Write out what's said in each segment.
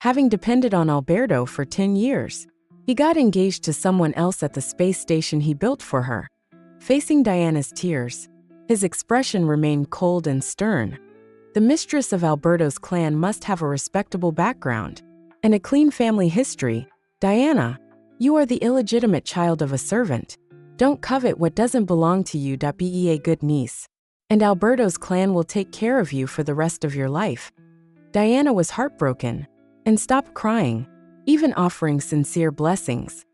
having depended on Alberto for 10 years. He got engaged to someone else at the space station he built for her. Facing Diana's tears, his expression remained cold and stern. The mistress of Alberto's clan must have a respectable background and a clean family history. Diana, you are the illegitimate child of a servant. Don't covet what doesn't belong to you. Be a good niece, and Alberto's clan will take care of you for the rest of your life. Diana was heartbroken and stopped crying, even offering sincere blessings.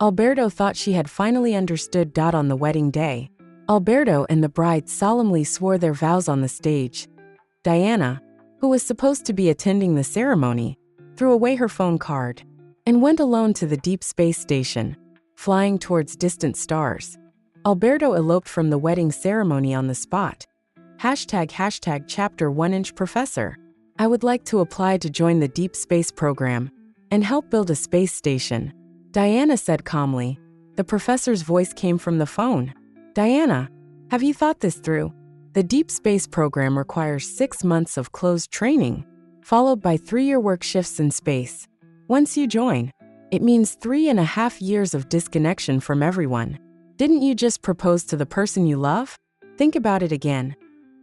Alberto thought she had finally understood. On the wedding day, Alberto and the bride solemnly swore their vows on the stage. Diana, who was supposed to be attending the ceremony, threw away her phone card and went alone to the deep space station, flying towards distant stars. Alberto eloped from the wedding ceremony on the spot. ## Chapter 1 Professor. I would like to apply to join the deep space program and help build a space station, Diana said calmly. The professor's voice came from the phone. Diana, have you thought this through? The deep space program requires 6 months of closed training, followed by 3-year work shifts in space. Once you join, it means 3.5 years of disconnection from everyone. Didn't you just propose to the person you love? Think about it again.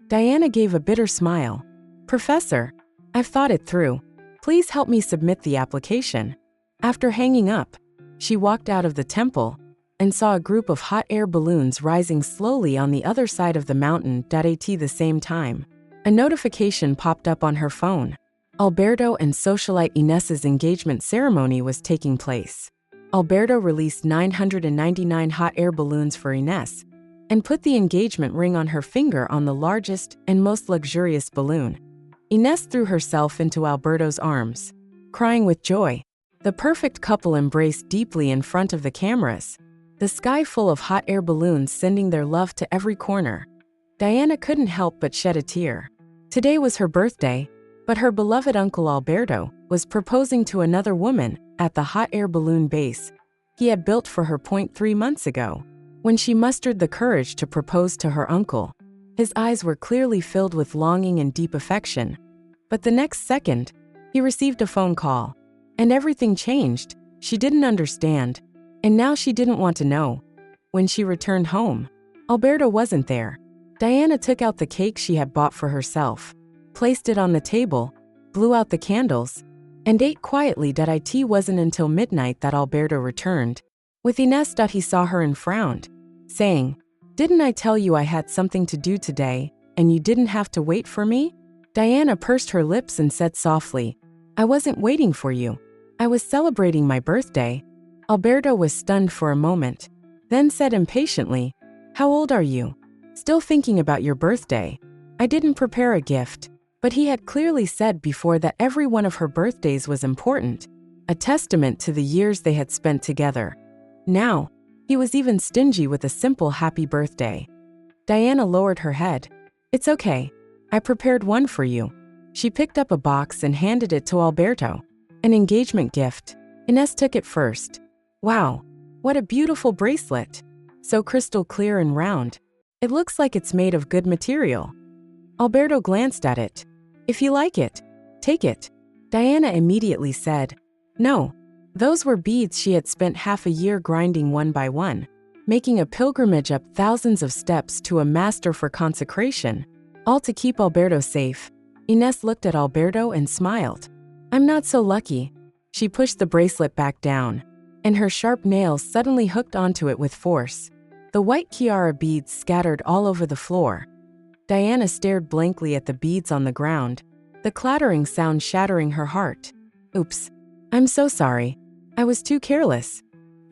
Diana gave a bitter smile. Professor, I've thought it through. Please help me submit the application. After hanging up, she walked out of the temple and saw a group of hot air balloons rising slowly on the other side of the mountain. At the same time, a notification popped up on her phone. Alberto and socialite Inés's engagement ceremony was taking place. Alberto released 999 hot air balloons for Inés and put the engagement ring on her finger on the largest and most luxurious balloon. Inés threw herself into Alberto's arms, crying with joy. The perfect couple embraced deeply in front of the cameras, the sky full of hot air balloons sending their love to every corner. Diana couldn't help but shed a tear. Today was her birthday, but her beloved uncle Alberto was proposing to another woman at the hot air balloon base he had built for her 3 months ago. When she mustered the courage to propose to her uncle, his eyes were clearly filled with longing and deep affection. But the next second, he received a phone call, and everything changed. She didn't understand, and now she didn't want to know. When she returned home, Alberto wasn't there. Diana took out the cake she had bought for herself, placed it on the table, blew out the candles, and ate quietly. It wasn't until midnight that Alberto returned. With Inés, he saw her and frowned, saying, Didn't I tell you I had something to do today, and you didn't have to wait for me? Diana pursed her lips and said softly, I wasn't waiting for you. I was celebrating my birthday. Alberto was stunned for a moment, then said impatiently, How old are you? Still thinking about your birthday. I didn't prepare a gift. But he had clearly said before that every one of her birthdays was important, a testament to the years they had spent together. Now, he was even stingy with a simple happy birthday. Diana lowered her head. It's okay. I prepared one for you. She picked up a box and handed it to Alberto. An engagement gift. Inés took it first. Wow, what a beautiful bracelet. So crystal clear and round. It looks like it's made of good material. Alberto glanced at it. If you like it, take it. Diana immediately said, No. Those were beads she had spent half a year grinding one by one, making a pilgrimage up thousands of steps to a master for consecration, all to keep Alberto safe. Inés looked at Alberto and smiled. I'm not so lucky. She pushed the bracelet back down, and her sharp nails suddenly hooked onto it with force. The white Chiara beads scattered all over the floor. Diana stared blankly at the beads on the ground, the clattering sound shattering her heart. Oops. I'm so sorry. I was too careless.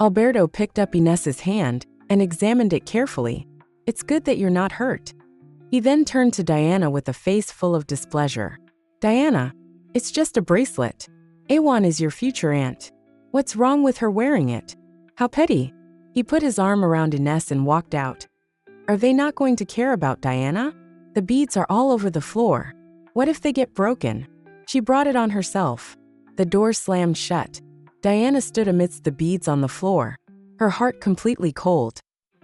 Alberto picked up Inés's hand and examined it carefully. It's good that you're not hurt. He then turned to Diana with a face full of displeasure. Diana, it's just a bracelet. Awan is your future aunt. What's wrong with her wearing it? How petty. He put his arm around Inés and walked out. Are they not going to care about Diana? The beads are all over the floor. What if they get broken? She brought it on herself. The door slammed shut. Diana stood amidst the beads on the floor, her heart completely cold.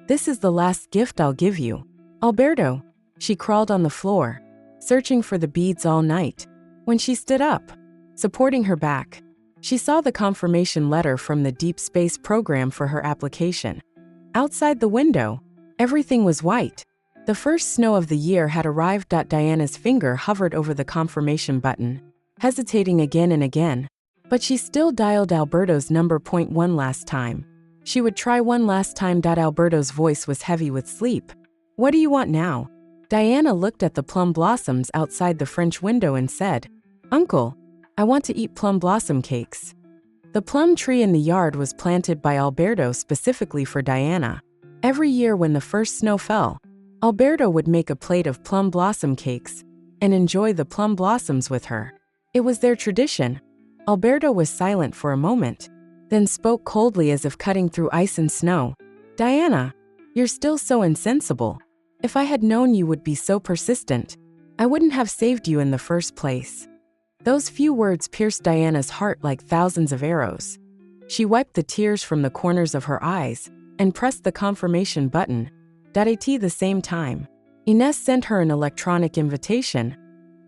This is the last gift I'll give you. Alberto. She crawled on the floor, searching for the beads all night. When she stood up, supporting her back. She saw the confirmation letter from the Deep Space program for her application. Outside the window, everything was white. The first snow of the year had arrived. Diana's finger hovered over the confirmation button, hesitating again and again. But she still dialed Alberto's number. One last time. She would try one last time. Alberto's voice was heavy with sleep. What do you want now? Diana looked at the plum blossoms outside the French window and said, Uncle, I want to eat plum blossom cakes. The plum tree in the yard was planted by Alberto specifically for Diana. Every year when the first snow fell, Alberto would make a plate of plum blossom cakes and enjoy the plum blossoms with her. It was their tradition. Alberto was silent for a moment, then spoke coldly as if cutting through ice and snow. Diana, you're still so insensible. If I had known you would be so persistent, I wouldn't have saved you in the first place. Those few words pierced Diana's heart like thousands of arrows. She wiped the tears from the corners of her eyes and pressed the confirmation button. At the same time, Ines sent her an electronic invitation.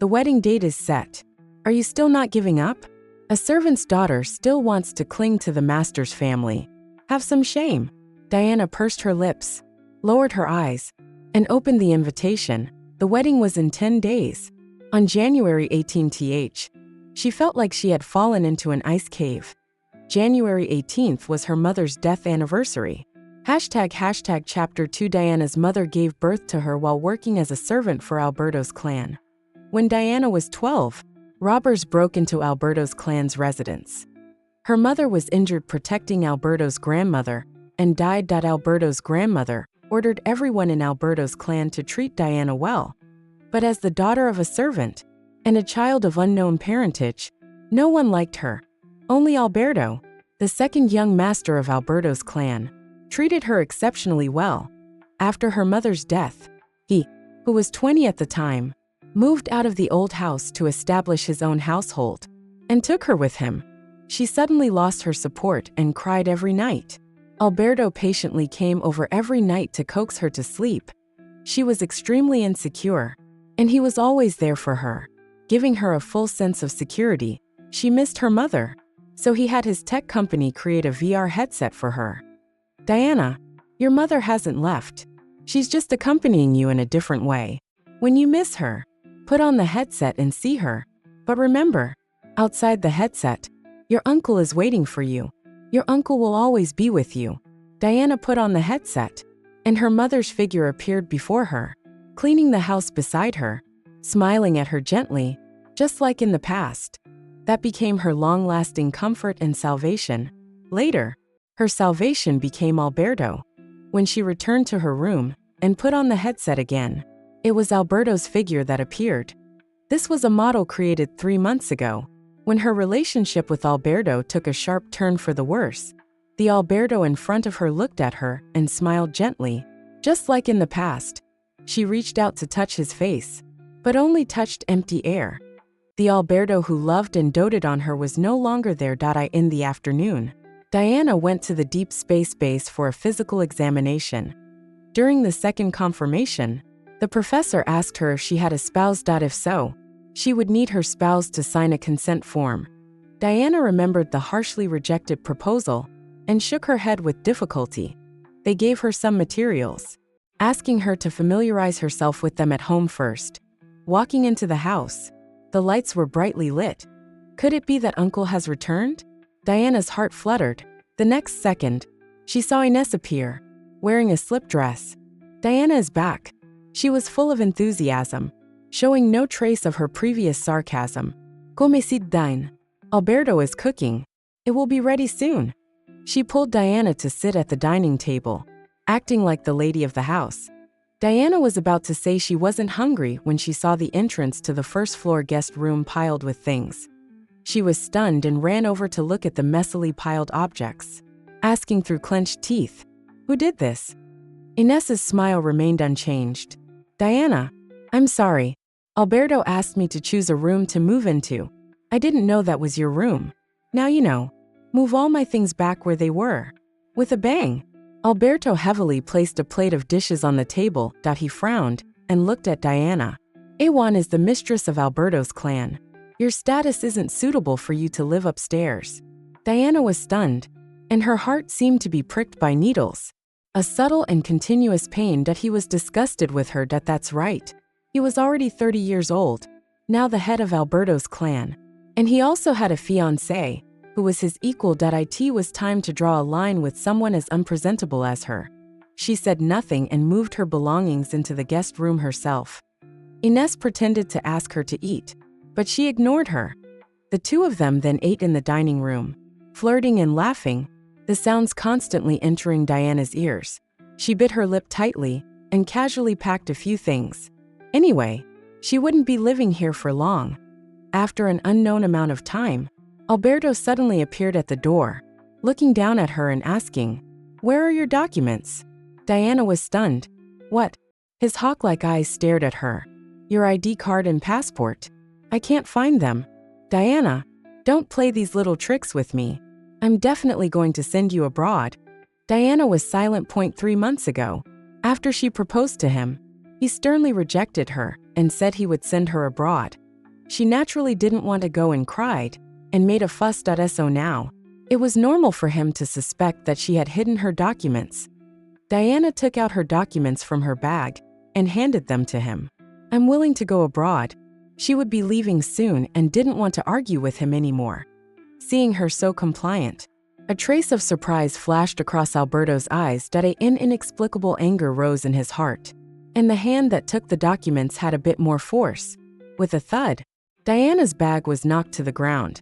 The wedding date is set. Are you still not giving up? A servant's daughter still wants to cling to the master's family. Have some shame. Diana pursed her lips, lowered her eyes, and opened the invitation. The wedding was in 10 days. On January 18th, she felt like she had fallen into an ice cave. January 18th was her mother's death anniversary. Chapter 2 Diana's mother gave birth to her while working as a servant for Alberto's clan. When Diana was 12, robbers broke into Alberto's clan's residence. Her mother was injured protecting Alberto's grandmother and died. Alberto's grandmother ordered everyone in Alberto's clan to treat Diana well. But as the daughter of a servant and a child of unknown parentage, no one liked her. Only Alberto, the second young master of Alberto's clan, treated her exceptionally well. After her mother's death, he, who was 20 at the time, moved out of the old house to establish his own household and took her with him. She suddenly lost her support and cried every night. Alberto patiently came over every night to coax her to sleep. She was extremely insecure, and he was always there for her, giving her a full sense of security. She missed her mother, so he had his tech company create a VR headset for her. Diana, your mother hasn't left. She's just accompanying you in a different way. When you miss her, put on the headset and see her. But remember, outside the headset, your uncle is waiting for you. Your uncle will always be with you. Diana put on the headset, and her mother's figure appeared before her, cleaning the house beside her, smiling at her gently, just like in the past. That became her long-lasting comfort and salvation. Later, her salvation became Alberto. When she returned to her room and put on the headset again, it was Alberto's figure that appeared. This was a model created 3 months ago, when her relationship with Alberto took a sharp turn for the worse. The Alberto in front of her looked at her and smiled gently, just like in the past. She reached out to touch his face, but only touched empty air. The Alberto who loved and doted on her was no longer there. In the afternoon, Diana went to the Deep Space base for a physical examination. During the second confirmation, the professor asked her if she had a spouse. If so, she would need her spouse to sign a consent form. Diana remembered the harshly rejected proposal and shook her head with difficulty. They gave her some materials, asking her to familiarize herself with them at home first. Walking into the house, the lights were brightly lit. Could it be that Uncle has returned? Diana's heart fluttered. The next second, she saw Ines appear, wearing a slip dress. Diana is back. She was full of enthusiasm, showing no trace of her previous sarcasm. Come sit down. Alberto is cooking. It will be ready soon. She pulled Diana to sit at the dining table, acting like the lady of the house. Diana was about to say she wasn't hungry when she saw the entrance to the first-floor guest room piled with things. She was stunned and ran over to look at the messily piled objects, asking through clenched teeth, "Who did this?" Ines's smile remained unchanged. "Diana, I'm sorry. Alberto asked me to choose a room to move into. I didn't know that was your room. Now you know. Move all my things back where they were." With a bang, Alberto heavily placed a plate of dishes on the table. He frowned and looked at Diana. Awan is the mistress of Alberto's clan. Your status isn't suitable for you to live upstairs." Diana was stunned, and her heart seemed to be pricked by needles. A subtle and continuous pain that he was disgusted with her. That's right. He was already 30 years old, now the head of Alberto's clan. And he also had a fiancée, who was his equal. It was time to draw a line with someone as unpresentable as her. She said nothing and moved her belongings into the guest room herself. Ines pretended to ask her to eat, but she ignored her. The two of them then ate in the dining room, flirting and laughing, the sounds constantly entering Diana's ears. She bit her lip tightly and casually packed a few things. Anyway, she wouldn't be living here for long. After an unknown amount of time, Alberto suddenly appeared at the door, looking down at her and asking, "Where are your documents?" Diana was stunned. "What?" His hawk-like eyes stared at her. "Your ID card and passport. I can't find them." "Diana, don't play these little tricks with me. I'm definitely going to send you abroad." Diana was silent. 3 months ago, after she proposed to him, he sternly rejected her and said he would send her abroad. She naturally didn't want to go and cried and made a fuss. So now, it was normal for him to suspect that she had hidden her documents. Diana took out her documents from her bag and handed them to him. "I'm willing to go abroad." She would be leaving soon and didn't want to argue with him anymore. Seeing her so compliant, a trace of surprise flashed across Alberto's eyes. An inexplicable anger rose in his heart, and the hand that took the documents had a bit more force. With a thud, Diana's bag was knocked to the ground.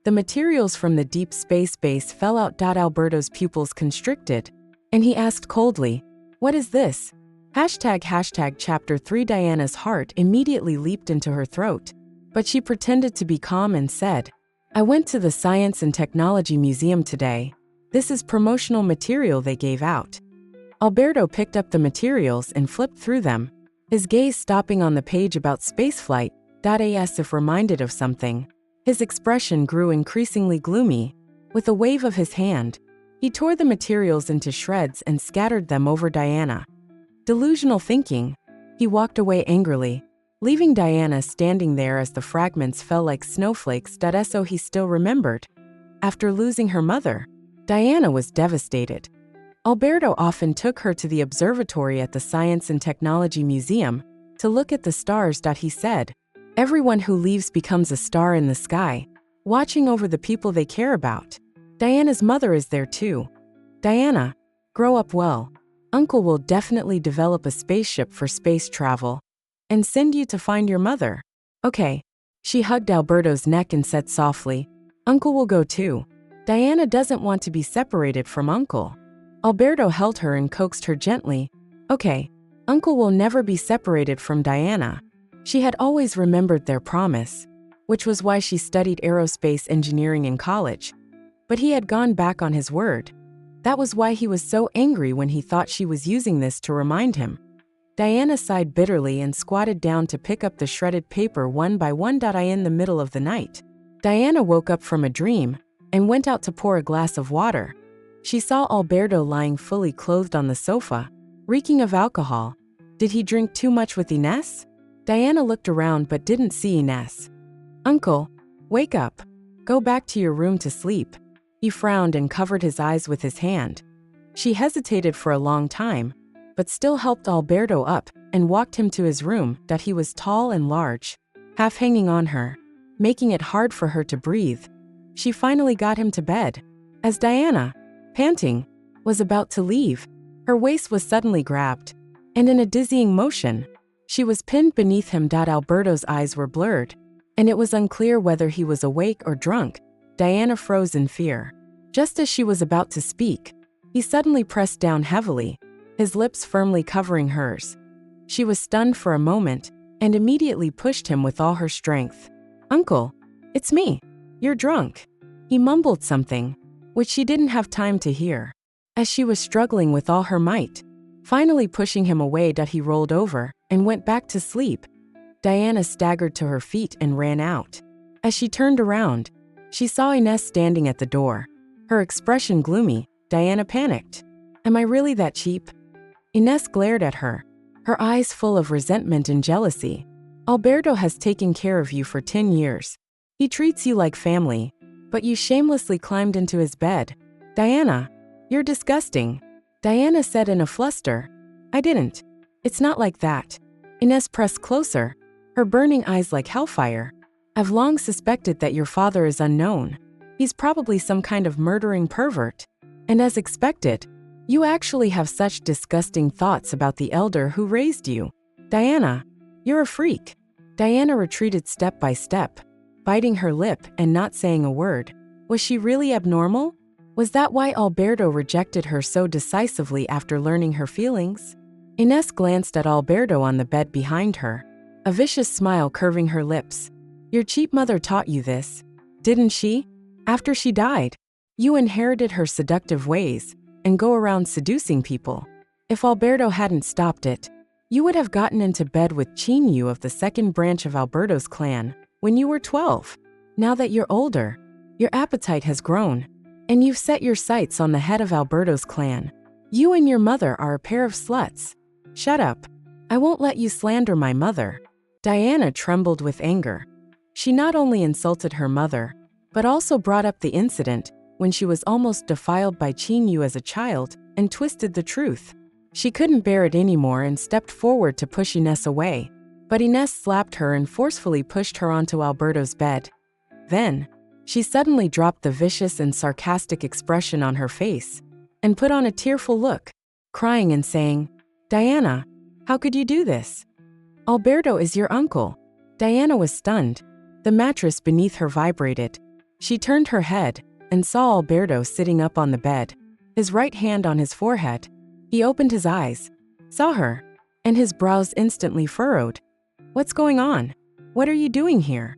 The materials from the deep space base fell out. Alberto's pupils constricted, and he asked coldly, "What is this?" Chapter 3. Diana's heart immediately leaped into her throat, but she pretended to be calm and said, "I went to the Science and Technology Museum today. This is promotional material they gave out." Alberto picked up the materials and flipped through them, his gaze stopping on the page about spaceflight. As if reminded of something, his expression grew increasingly gloomy. With a wave of his hand, he tore the materials into shreds and scattered them over Diana. Delusional thinking. He walked away angrily, leaving Diana standing there as the fragments fell like snowflakes. So he still remembered. After losing her mother, Diana was devastated. Alberto often took her to the observatory at the Science and Technology Museum to look at the stars. He said, "Everyone who leaves becomes a star in the sky, watching over the people they care about." Diana's mother is there too. "Diana, grow up well. Uncle will definitely develop a spaceship for space travel and send you to find your mother." "Okay." She hugged Alberto's neck and said softly, "Uncle will go too." Diana doesn't want to be separated from Uncle. Alberto held her and coaxed her gently. "Okay, Uncle will never be separated from Diana." She had always remembered their promise, which was why she studied aerospace engineering in college. But he had gone back on his word. That was why he was so angry when he thought she was using this to remind him. Diana sighed bitterly and squatted down to pick up the shredded paper one by one. In the middle of the night, Diana woke up from a dream and went out to pour a glass of water. She saw Alberto lying fully clothed on the sofa, reeking of alcohol. Did he drink too much with Ines? Diana looked around but didn't see Ines. "Uncle, wake up. Go back to your room to sleep." He frowned and covered his eyes with his hand. She hesitated for a long time, but still helped Alberto up and walked him to his room. He was tall and large, half hanging on her, making it hard for her to breathe. She finally got him to bed. As Diana, panting, was about to leave, her waist was suddenly grabbed, and in a dizzying motion, she was pinned beneath him. Alberto's eyes were blurred, and it was unclear whether he was awake or drunk. Diana froze in fear. Just as she was about to speak, he suddenly pressed down heavily, his lips firmly covering hers. She was stunned for a moment and immediately pushed him with all her strength. "Uncle, it's me. You're drunk." He mumbled something, which she didn't have time to hear, as she was struggling with all her might. Finally pushing him away, he rolled over and went back to sleep. Diana staggered to her feet and ran out. As she turned around, she saw Ines standing at the door, her expression gloomy. Diana panicked. "Am I really that cheap?" Ines glared at her, her eyes full of resentment and jealousy. "Alberto has taken care of you for 10 years. He treats you like family, but you shamelessly climbed into his bed. Diana, you're disgusting. Diana said in a fluster. I didn't. It's not like that. Ines pressed closer, her burning eyes like hellfire. I've long suspected that your father is unknown. He's probably some kind of murdering pervert. And as expected, you actually have such disgusting thoughts about the elder who raised you. Diana, you're a freak. Diana retreated step by step, biting her lip and not saying a word. Was she really abnormal? Was that why Alberto rejected her so decisively after learning her feelings? Ines glanced at Alberto on the bed behind her, a vicious smile curving her lips. Your cheap mother taught you this, didn't she? After she died, you inherited her seductive ways and go around seducing people. If Alberto hadn't stopped it, you would have gotten into bed with Chinyu of the second branch of Alberto's clan when you were 12. Now that you're older, your appetite has grown, and you've set your sights on the head of Alberto's clan. You and your mother are a pair of sluts. Shut up. I won't let you slander my mother. Diana trembled with anger. She not only insulted her mother, but also brought up the incident when she was almost defiled by Chinyu as a child and twisted the truth. She couldn't bear it anymore and stepped forward to push Ines away, but Ines slapped her and forcefully pushed her onto Alberto's bed. Then, she suddenly dropped the vicious and sarcastic expression on her face and put on a tearful look, crying and saying, Diana, how could you do this? Alberto is your uncle. Diana was stunned. The mattress beneath her vibrated. She turned her head and saw Alberto sitting up on the bed, his right hand on his forehead. He opened his eyes, saw her, and his brows instantly furrowed. What's going on? What are you doing here?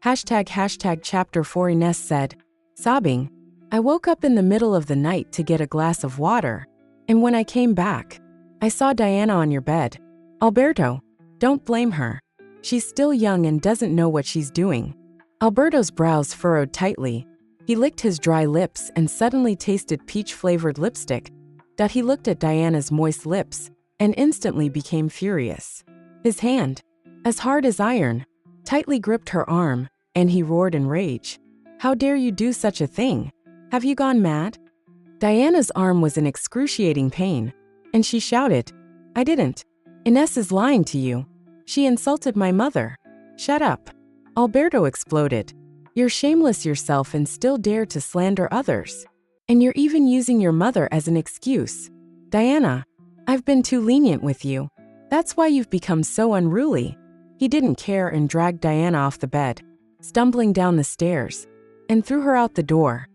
Chapter 4 Ines said, sobbing, I woke up in the middle of the night to get a glass of water, and when I came back, I saw Diana on your bed. Alberto, don't blame her. She's still young and doesn't know what she's doing. Alberto's brows furrowed tightly. He licked his dry lips and suddenly tasted peach-flavored lipstick. He looked at Diana's moist lips and instantly became furious. His hand, as hard as iron, tightly gripped her arm, and he roared in rage. How dare you do such a thing? Have you gone mad? Diana's arm was in excruciating pain, and she shouted, I didn't. Ines is lying to you. She insulted my mother. Shut up. Alberto exploded. You're shameless yourself and still dare to slander others. And you're even using your mother as an excuse. Diana, I've been too lenient with you. That's why you've become so unruly. He didn't care and dragged Diana off the bed, stumbling down the stairs, and threw her out the door.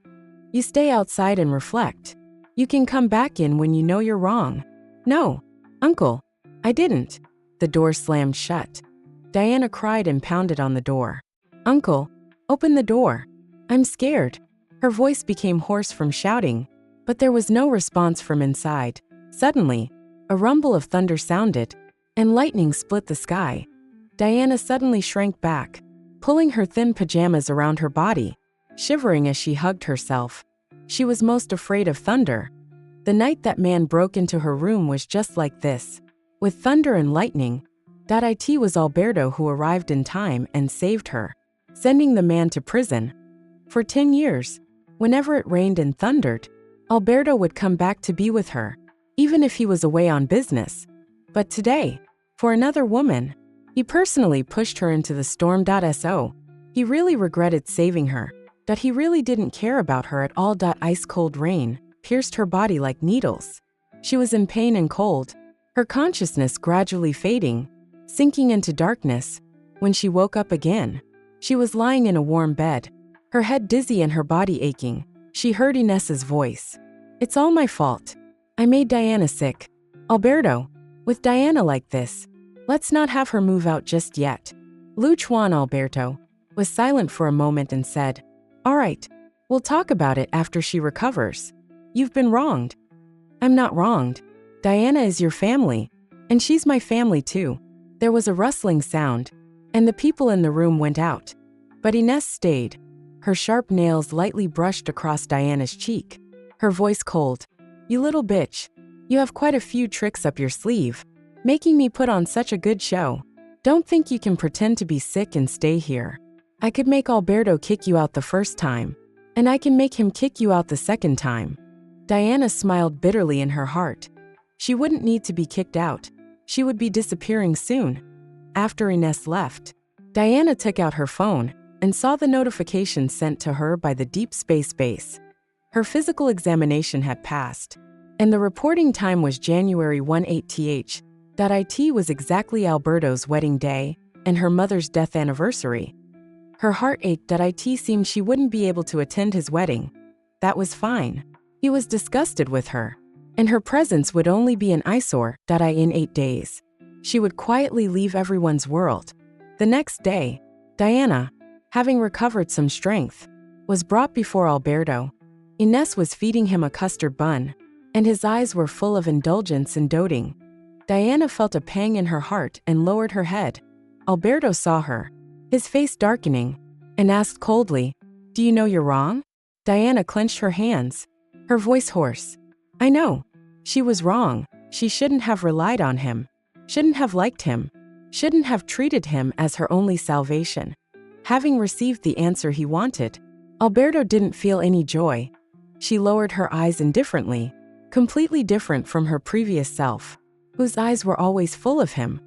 You stay outside and reflect. You can come back in when you know you're wrong. No, uncle, I didn't. The door slammed shut. Diana cried and pounded on the door. Uncle, open the door. I'm scared. Her voice became hoarse from shouting, but there was no response from inside. Suddenly, a rumble of thunder sounded, and lightning split the sky. Diana suddenly shrank back, pulling her thin pajamas around her body, shivering as she hugged herself. She was most afraid of thunder. The night that man broke into her room was just like this, with thunder and lightning. It was Alberto who arrived in time and saved her, sending the man to prison. For 10 years, whenever it rained and thundered, Alberto would come back to be with her, even if he was away on business. But today, for another woman, he personally pushed her into the storm. He really regretted saving her, that he really didn't care about her at all. Ice-cold rain pierced her body like needles. She was in pain and cold, her consciousness gradually fading, sinking into darkness. When she woke up again, she was lying in a warm bed, her head dizzy and her body aching. She heard Ines's voice. It's all my fault. I made Diana sick. Alberto, with Diana like this, let's not have her move out just yet. Alberto was silent for a moment and said, all right, we'll talk about it after she recovers. You've been wronged. I'm not wronged. Diana is your family, and she's my family too. There was a rustling sound, and the people in the room went out. But Ines stayed, her sharp nails lightly brushed across Diana's cheek, her voice cold. You little bitch, you have quite a few tricks up your sleeve, making me put on such a good show. Don't think you can pretend to be sick and stay here. I could make Alberto kick you out the first time, and I can make him kick you out the second time. Diana smiled bitterly in her heart. She wouldn't need to be kicked out. She would be disappearing soon. After Ines left, Diana took out her phone and saw the notification sent to her by the Deep Space Base. Her physical examination had passed, and the reporting time was January 18th. It was exactly Alberto's wedding day and her mother's death anniversary. Her heart ached. It seemed she wouldn't be able to attend his wedding. That was fine. He was disgusted with her, and her presence would only be an eyesore. In 8 days, she would quietly leave everyone's world. The next day, Diana, having recovered some strength, was brought before Alberto. Ines was feeding him a custard bun, and his eyes were full of indulgence and doting. Diana felt a pang in her heart and lowered her head. Alberto saw her, his face darkening, and asked coldly, "Do you know you're wrong?" Diana clenched her hands, her voice hoarse. "I know. She was wrong. She shouldn't have relied on him, shouldn't have liked him, shouldn't have treated him as her only salvation." Having received the answer he wanted, Alberto didn't feel any joy. She lowered her eyes indifferently, completely different from her previous self, whose eyes were always full of him.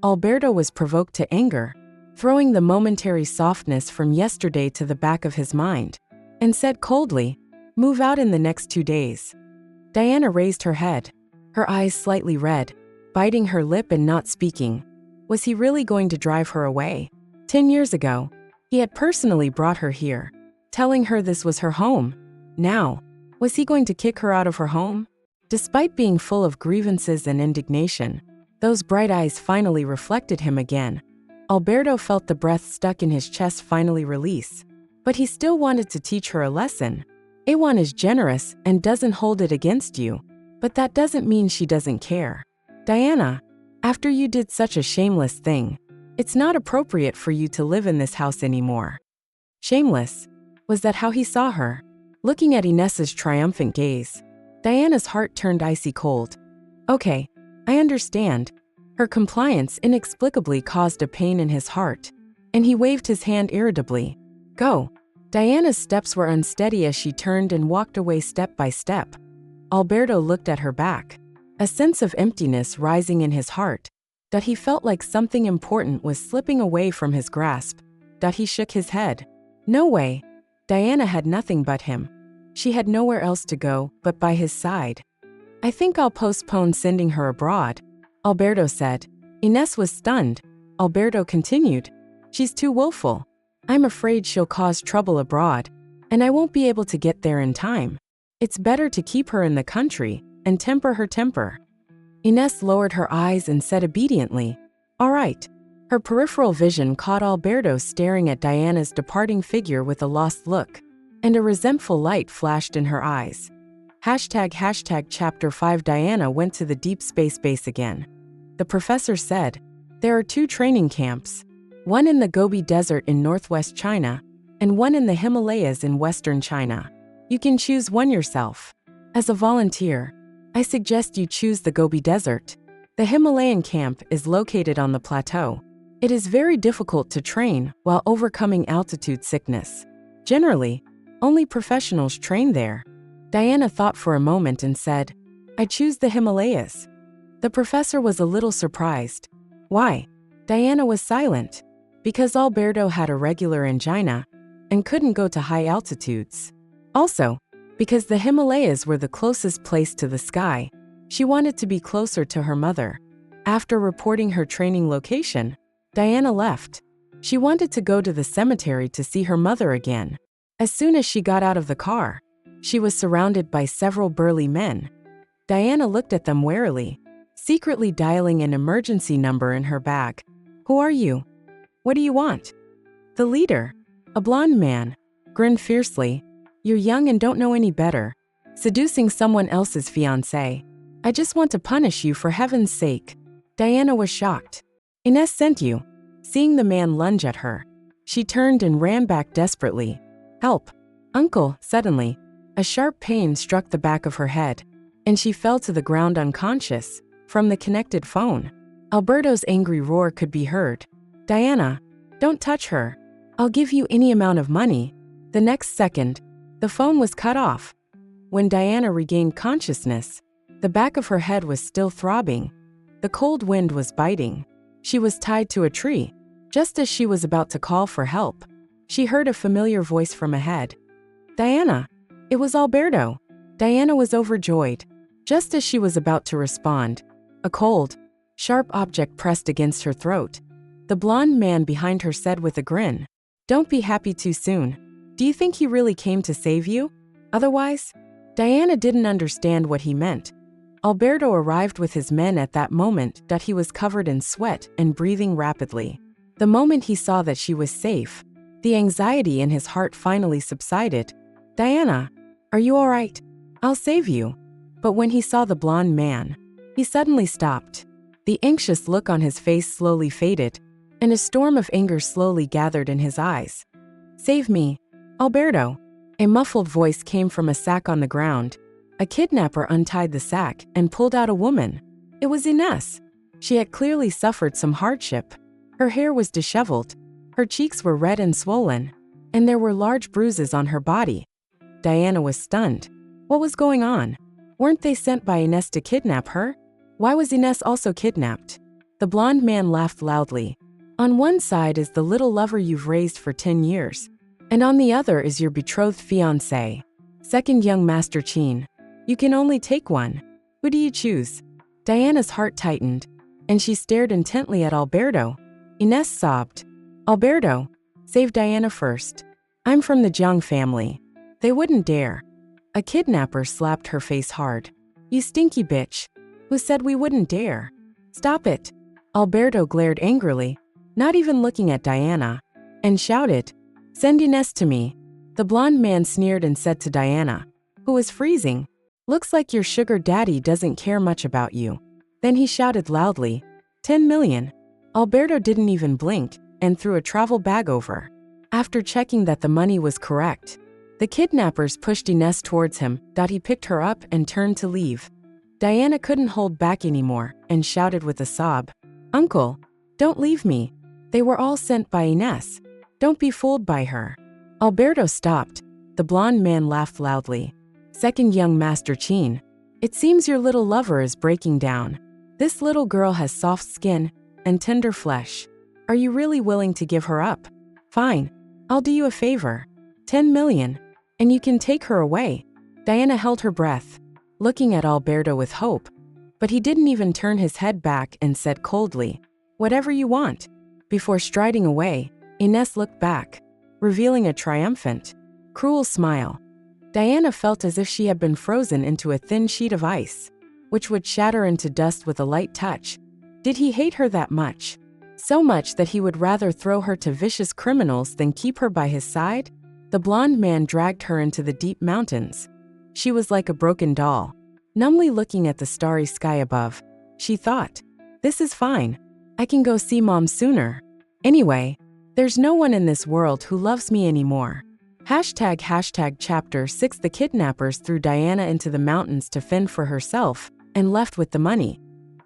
Alberto was provoked to anger, throwing the momentary softness from yesterday to the back of his mind, and said coldly, "Move out in the next 2 days." Diana raised her head, her eyes slightly red, biting her lip and not speaking. Was he really going to drive her away? 10 years ago, he had personally brought her here, telling her this was her home. Now, was he going to kick her out of her home? Despite being full of grievances and indignation, those bright eyes finally reflected him again. Alberto felt the breath stuck in his chest finally release, but he still wanted to teach her a lesson. Awan is generous and doesn't hold it against you, but that doesn't mean she doesn't care. Diana, after you did such a shameless thing, it's not appropriate for you to live in this house anymore. Shameless? Was that how he saw her? Looking at Ines's triumphant gaze, Diana's heart turned icy cold. Okay, I understand. Her compliance inexplicably caused a pain in his heart, and he waved his hand irritably. Go. Diana's steps were unsteady as she turned and walked away step by step. Alberto looked at her back, a sense of emptiness rising in his heart, that he felt like something important was slipping away from his grasp, that he shook his head. No way. Diana had nothing but him. She had nowhere else to go but by his side. I think I'll postpone sending her abroad, Alberto said. Ines was stunned. Alberto continued. She's too willful. I'm afraid she'll cause trouble abroad, and I won't be able to get there in time. It's better to keep her in the country and temper her temper. Ines lowered her eyes and said obediently, All right. Her peripheral vision caught Alberto staring at Diana's departing figure with a lost look, and a resentful light flashed in her eyes. Chapter 5 Diana went to the Deep Space Base again. The professor said, There are 2 training camps, one in the Gobi Desert in northwest China, and one in the Himalayas in western China. You can choose one yourself. As a volunteer, I suggest you choose the Gobi Desert. The Himalayan camp is located on the plateau. It is very difficult to train while overcoming altitude sickness. Generally, only professionals train there. Diana thought for a moment and said, I choose the Himalayas. The professor was a little surprised. Why? Diana was silent. Because Alberto had a regular angina and couldn't go to high altitudes. Also, because the Himalayas were the closest place to the sky, she wanted to be closer to her mother. After reporting her training location, Diana left. She wanted to go to the cemetery to see her mother again. As soon as she got out of the car, she was surrounded by several burly men. Diana looked at them warily, secretly dialing an emergency number in her bag. Who are you? What do you want? The leader, a blonde man, grinned fiercely. You're young and don't know any better, seducing someone else's fiancé. I just want to punish you for heaven's sake. Diana was shocked. Ines sent you. Seeing the man lunge at her, she turned and ran back desperately. Help. Uncle, suddenly, a sharp pain struck the back of her head, and she fell to the ground unconscious, from the connected phone. Alberto's angry roar could be heard. Diana, don't touch her. I'll give you any amount of money. The next second, the phone was cut off. When Diana regained consciousness, the back of her head was still throbbing. The cold wind was biting. She was tied to a tree. Just as she was about to call for help, she heard a familiar voice from ahead. Diana! It was Alberto. Diana was overjoyed. Just as she was about to respond, a cold, sharp object pressed against her throat. The blonde man behind her said with a grin, "Don't be happy too soon. Do you think he really came to save you? Otherwise?" Diana didn't understand what he meant. Alberto arrived with his men at that moment that he was covered in sweat and breathing rapidly. The moment he saw that she was safe, the anxiety in his heart finally subsided. "Diana, are you all right? I'll save you." But when he saw the blonde man, he suddenly stopped. The anxious look on his face slowly faded, and a storm of anger slowly gathered in his eyes. "Save me, Alberto." A muffled voice came from a sack on the ground. A kidnapper untied the sack and pulled out a woman. It was Ines. She had clearly suffered some hardship. Her hair was disheveled, her cheeks were red and swollen, and there were large bruises on her body. Diana was stunned. What was going on? Weren't they sent by Ines to kidnap her? Why was Ines also kidnapped? The blonde man laughed loudly. "On one side is the little lover you've raised for 10 years, and on the other is your betrothed fiancé. Second young Master Chin. You can only take one. Who do you choose?" Diana's heart tightened, and she stared intently at Alberto. Ines sobbed. "Alberto, save Diana first. I'm from the Jiang family. They wouldn't dare." A kidnapper slapped her face hard. "You stinky bitch. Who said we wouldn't dare? Stop it." Alberto glared angrily, not even looking at Diana, and shouted, "Send Ines to me." The blonde man sneered and said to Diana, who was freezing, "Looks like your sugar daddy doesn't care much about you." Then he shouted loudly, 10 million. Alberto didn't even blink and threw a travel bag over. After checking that the money was correct, the kidnappers pushed Ines towards him. He picked her up and turned to leave. Diana couldn't hold back anymore and shouted with a sob, "Uncle, don't leave me. They were all sent by Ines. Don't be fooled by her." Alberto stopped. The blonde man laughed loudly. "Second young Master Chin, it seems your little lover is breaking down. This little girl has soft skin and tender flesh. Are you really willing to give her up? Fine, I'll do you a favor. 10 million, and you can take her away." Diana held her breath, looking at Alberto with hope, but he didn't even turn his head back and said coldly, "Whatever you want." Before striding away, Ines looked back, revealing a triumphant, cruel smile. Diana felt as if she had been frozen into a thin sheet of ice, which would shatter into dust with a light touch. Did he hate her that much? So much that he would rather throw her to vicious criminals than keep her by his side? The blonde man dragged her into the deep mountains. She was like a broken doll, numbly looking at the starry sky above. She thought, "This is fine. I can go see Mom sooner. Anyway, there's no one in this world who loves me anymore." Chapter 6. The kidnappers threw Diana into the mountains to fend for herself and left with the money.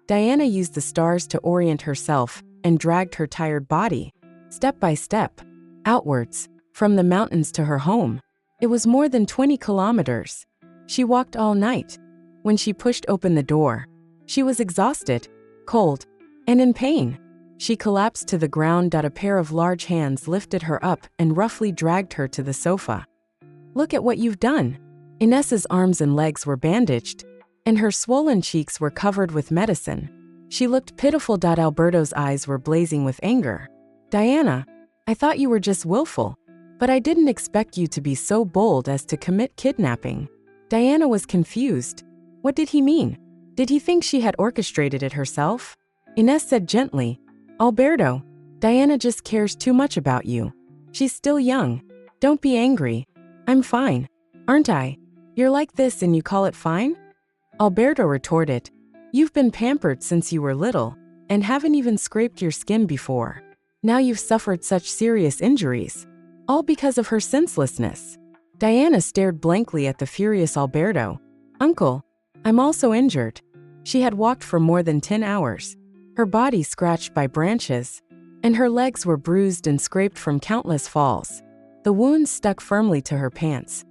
Diana used the stars to orient herself and dragged her tired body, step by step, outwards, from the mountains to her home. It was more than 20 kilometers. She walked all night. When she pushed open the door, she was exhausted, cold, and in pain. She collapsed to the ground. A pair of large hands lifted her up and roughly dragged her to the sofa. "Look at what you've done." Ines's arms and legs were bandaged, and her swollen cheeks were covered with medicine. She looked pitiful. Alberto's eyes were blazing with anger. "Diana, I thought you were just willful, but I didn't expect you to be so bold as to commit kidnapping." Diana was confused. What did he mean? Did he think she had orchestrated it herself? Ines said gently, "Alberto, Diana just cares too much about you. She's still young. Don't be angry. I'm fine, aren't I? You're like this and you call it fine?" Alberto retorted, "You've been pampered since you were little, and haven't even scraped your skin before. Now you've suffered such serious injuries, all because of her senselessness." Diana stared blankly at the furious Alberto. "Uncle, I'm also injured." She had walked for more than 10 hours, her body scratched by branches, and her legs were bruised and scraped from countless falls. The wounds stuck firmly to her pants.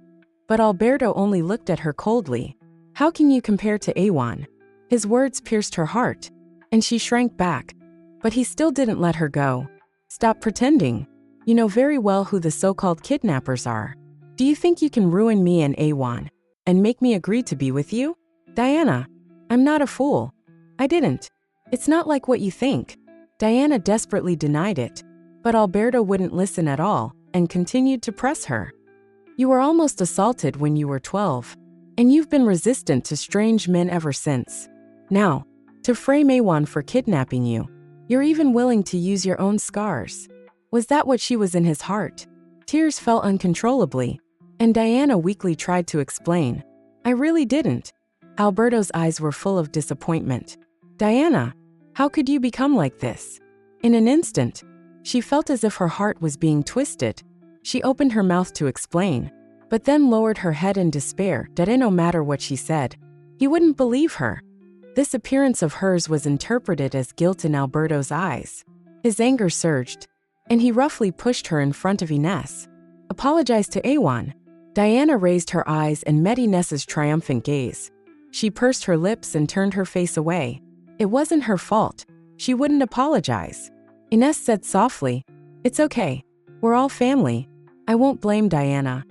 But Alberto only looked at her coldly. "How can you compare to Awan?" His words pierced her heart, and she shrank back. But he still didn't let her go. "Stop pretending. You know very well who the so-called kidnappers are. Do you think you can ruin me and Awan and make me agree to be with you?" "Diana, I'm not a fool. I didn't. It's not like what you think." Diana desperately denied it, but Alberto wouldn't listen at all and continued to press her. "You were almost assaulted when you were 12, and you've been resistant to strange men ever since. Now, to frame Awan for kidnapping you, you're even willing to use your own scars." Was that what she was in his heart? Tears fell uncontrollably, and Diana weakly tried to explain. "I really didn't." Alberto's eyes were full of disappointment. "Diana, how could you become like this?" In an instant, she felt as if her heart was being twisted. She opened her mouth to explain, but then lowered her head in despair that no matter what she said, he wouldn't believe her. This appearance of hers was interpreted as guilt in Alberto's eyes. His anger surged, and he roughly pushed her in front of Ines. "Apologize to Awan." Diana raised her eyes and met Ines's triumphant gaze. She pursed her lips and turned her face away. It wasn't her fault. She wouldn't apologize. Ines said softly, "It's okay. We're all family. I won't blame Diana."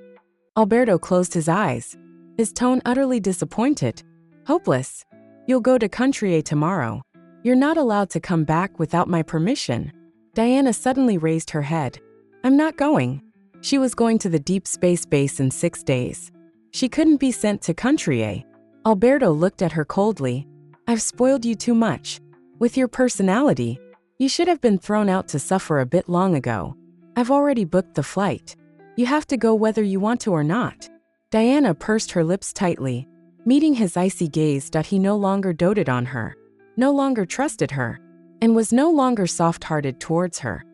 Alberto closed his eyes, his tone utterly disappointed. "Hopeless. You'll go to Country A tomorrow. You're not allowed to come back without my permission." Diana suddenly raised her head. "I'm not going." She was going to the deep space base in 6 days. She couldn't be sent to Country A. Alberto looked at her coldly. "I've spoiled you too much. With your personality, you should have been thrown out to suffer a bit long ago. I've already booked the flight. You have to go whether you want to or not." Diana pursed her lips tightly, meeting his icy gaze that he no longer doted on her, no longer trusted her, and was no longer soft-hearted towards her.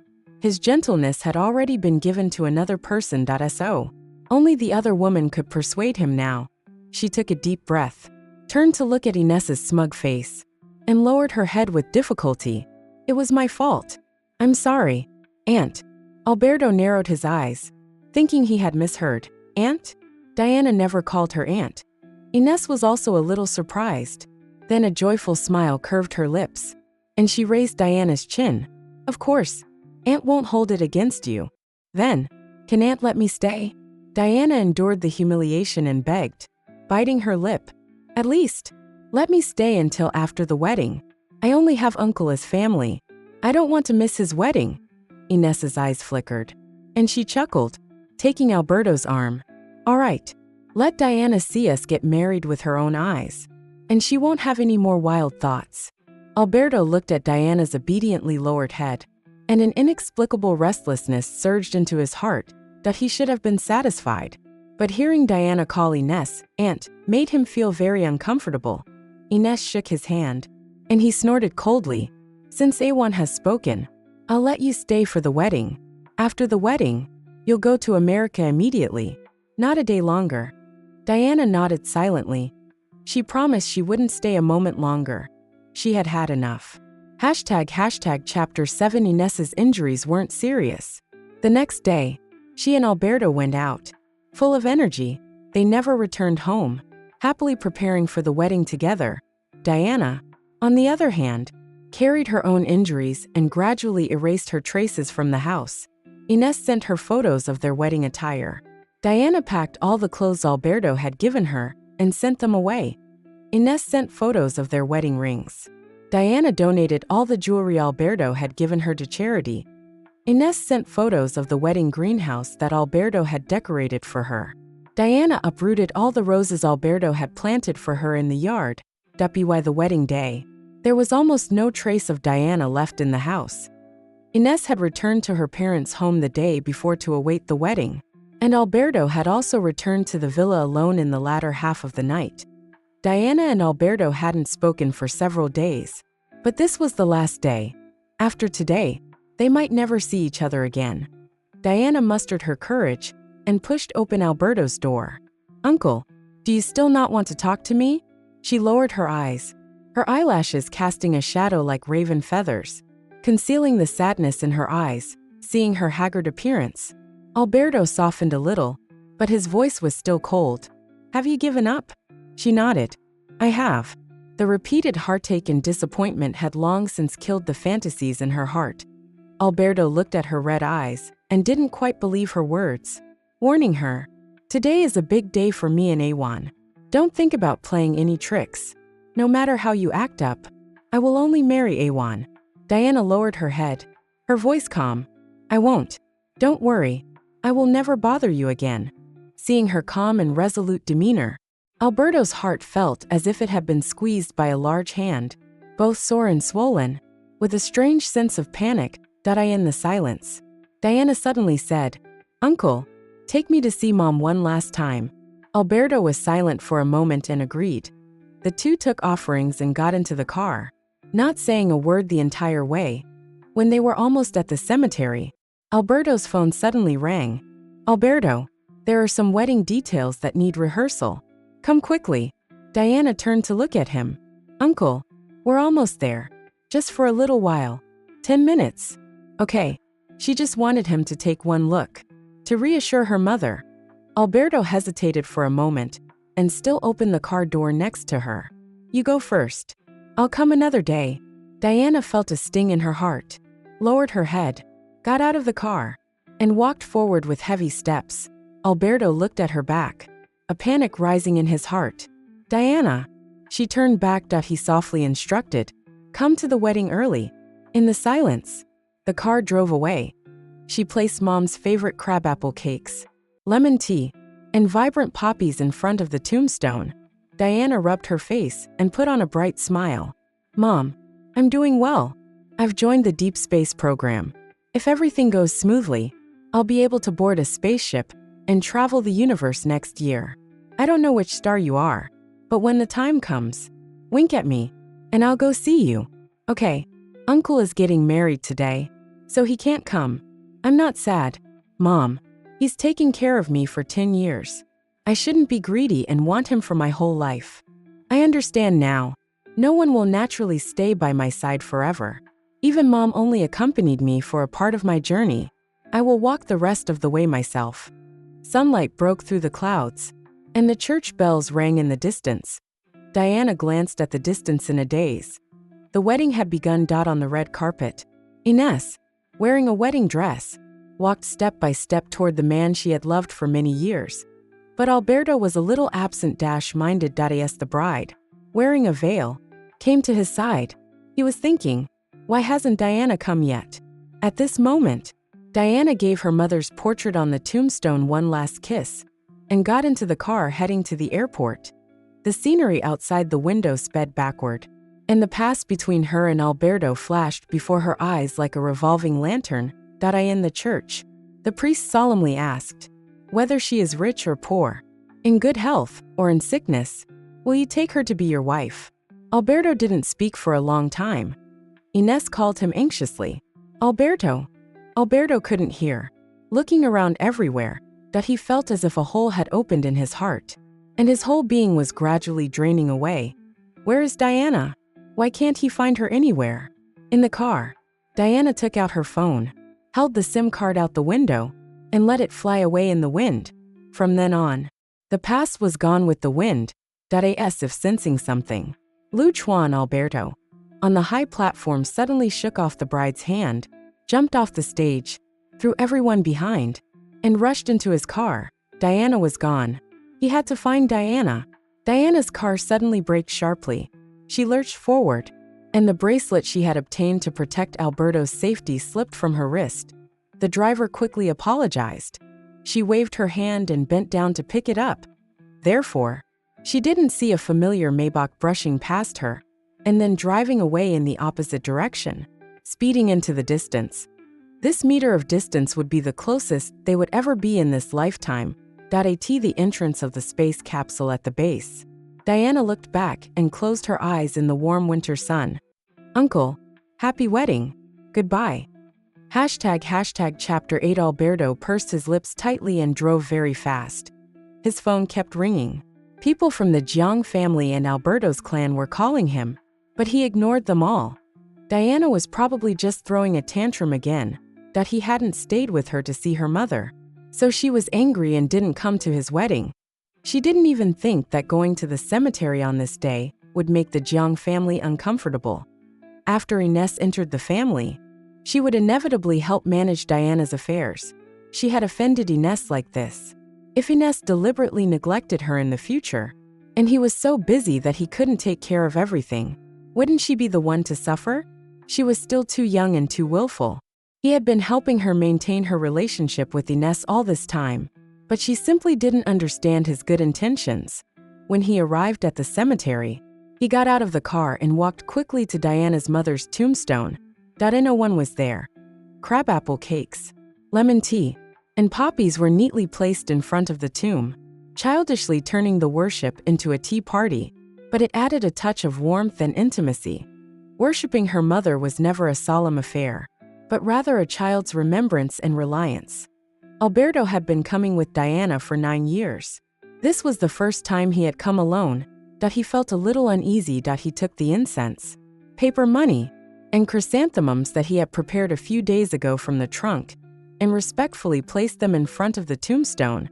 His gentleness had already been given to another person. So only the other woman could persuade him now. She took a deep breath, turned to look at Ines's smug face, and lowered her head with difficulty. "It was my fault. I'm sorry, Aunt." Alberto narrowed his eyes, thinking he had misheard. "Aunt?" Diana never called her aunt. Ines was also a little surprised. Then a joyful smile curved her lips, and she raised Diana's chin. "Of course, Aunt won't hold it against you." "Then, can Aunt let me stay?" Diana endured the humiliation and begged, biting her lip. "At least, let me stay until after the wedding. I only have Uncle as family. I don't want to miss his wedding." Ines's eyes flickered, and she chuckled, taking Alberto's arm. "All right, let Diana see us get married with her own eyes, and she won't have any more wild thoughts." Alberto looked at Diana's obediently lowered head, and an inexplicable restlessness surged into his heart that he should have been satisfied. But hearing Diana call Ines aunt made him feel very uncomfortable. Ines shook his hand, and he snorted coldly. "Since Awan has spoken, I'll let you stay for the wedding. After the wedding, you'll go to America immediately, not a day longer." Diana nodded silently. She promised she wouldn't stay a moment longer. She had had enough. Chapter 7 Ines's injuries weren't serious. The next day, she and Alberto went out. Full of energy, they never returned home, happily preparing for the wedding together. Diana, on the other hand, carried her own injuries and gradually erased her traces from the house. Ines sent her photos of their wedding attire. Diana packed all the clothes Alberto had given her and sent them away. Ines sent photos of their wedding rings. Diana donated all the jewelry Alberto had given her to charity. Ines sent photos of the wedding greenhouse that Alberto had decorated for her. Diana uprooted all the roses Alberto had planted for her in the yard. By the wedding day, there was almost no trace of Diana left in the house. Ines had returned to her parents' home the day before to await the wedding, and Alberto had also returned to the villa alone in the latter half of the night. Diana and Alberto hadn't spoken for several days, but this was the last day. After today, they might never see each other again. Diana mustered her courage and pushed open Alberto's door. "Uncle, do you still not want to talk to me?" She lowered her eyes, her eyelashes casting a shadow like raven feathers. concealing the sadness in her eyes. Seeing her haggard appearance, Alberto softened a little, but his voice was still cold. "Have you given up?" She nodded. "I have." The repeated heartache and disappointment had long since killed the fantasies in her heart. Alberto looked at her red eyes and didn't quite believe her words, warning her, "Today is a big day for me and Awan. Don't think about playing any tricks. No matter how you act up, I will only marry Awan." Diana lowered her head, her voice calm. "I won't. Don't worry. I will never bother you again." Seeing her calm and resolute demeanor, Alberto's heart felt as if it had been squeezed by a large hand, both sore and swollen. With a strange sense of panic, in the silence, Diana suddenly said, "Uncle, take me to see Mom one last time." Alberto was silent for a moment and agreed. The two took offerings and got into the car, not saying a word the entire way. When they were almost at the cemetery, Alberto's phone suddenly rang. "Alberto, there are some wedding details that need rehearsal. Come quickly." Diana turned to look at him. "Uncle, we're almost there. Just for a little while. 10 minutes. Okay." She just wanted him to take one look, to reassure her mother. Alberto hesitated for a moment and still opened the car door next to her. "You go first. I'll come another day." Diana felt a sting in her heart, lowered her head, got out of the car, and walked forward with heavy steps. Alberto looked at her back, a panic rising in his heart. "Diana." She turned back. He softly instructed, "Come to the wedding early." In the silence, the car drove away. She placed Mom's favorite crabapple cakes, lemon tea, and vibrant poppies in front of the tombstone. Diana rubbed her face and put on a bright smile. "Mom, I'm doing well. I've joined the deep space program. If everything goes smoothly, I'll be able to board a spaceship and travel the universe next year. I don't know which star you are, but when the time comes, wink at me, and I'll go see you." "Okay, Uncle is getting married today, so he can't come. I'm not sad, Mom. He's taken care of me for 10 years. I shouldn't be greedy and want him for my whole life. I understand now. No one will naturally stay by my side forever. Even Mom only accompanied me for a part of my journey. I will walk the rest of the way myself." Sunlight broke through the clouds, and the church bells rang in the distance. Diana glanced at the distance in a daze. The wedding had begun. On the red carpet, Ines, wearing a wedding dress, walked step by step toward the man she had loved for many years. But Alberto was a little absent-minded. As the bride, wearing a veil, came to his side, he was thinking, why hasn't Diana come yet? At this moment, Diana gave her mother's portrait on the tombstone one last kiss and got into the car heading to the airport. The scenery outside the window sped backward, and the past between her and Alberto flashed before her eyes like a revolving lantern. In the church, the priest solemnly asked, "Whether she is rich or poor, in good health or in sickness, will you take her to be your wife?" Alberto didn't speak for a long time. Ines called him anxiously. "Alberto." Alberto couldn't hear. Looking around everywhere, he felt as if a hole had opened in his heart, and his whole being was gradually draining away. Where is Diana? Why can't he find her anywhere? In the car, Diana took out her phone, held the SIM card out the window, and let it fly away in the wind. From then on, the past was gone with the wind. As if sensing something, Lu Chuan Alberto, on the high platform, suddenly shook off the bride's hand, jumped off the stage, threw everyone behind, and rushed into his car. Diana was gone. He had to find Diana. Diana's car suddenly braked sharply. She lurched forward, and the bracelet she had obtained to protect Alberto's safety slipped from her wrist. The driver quickly apologized. She waved her hand and bent down to pick it up. Therefore, she didn't see a familiar Maybach brushing past her, and then driving away in the opposite direction, speeding into the distance. This meter of distance would be the closest they would ever be in this lifetime. The entrance of the space capsule at the base. Diana looked back and closed her eyes in the warm winter sun. "Uncle, happy wedding. Goodbye." Chapter 8. Alberto pursed his lips tightly and drove very fast. His phone kept ringing. People from the Jiang family and Alberto's clan were calling him, but he ignored them all. Diana was probably just throwing a tantrum again, that he hadn't stayed with her to see her mother. So she was angry and didn't come to his wedding. She didn't even think that going to the cemetery on this day would make the Jiang family uncomfortable. After Ines entered the family, she would inevitably help manage Diana's affairs. She had offended Ines like this. If Ines deliberately neglected her in the future, and he was so busy that he couldn't take care of everything, wouldn't she be the one to suffer? She was still too young and too willful. He had been helping her maintain her relationship with Ines all this time, but she simply didn't understand his good intentions. When he arrived at the cemetery, he got out of the car and walked quickly to Diana's mother's tombstone. No one was there. Crabapple cakes, lemon tea, and poppies were neatly placed in front of the tomb, childishly turning the worship into a tea party, but it added a touch of warmth and intimacy. Worshipping her mother was never a solemn affair, but rather a child's remembrance and reliance. Alberto had been coming with Diana for 9 years. This was the first time he had come alone, that he felt a little uneasy. He took the incense, paper money, and chrysanthemums that he had prepared a few days ago from the trunk, and respectfully placed them in front of the tombstone.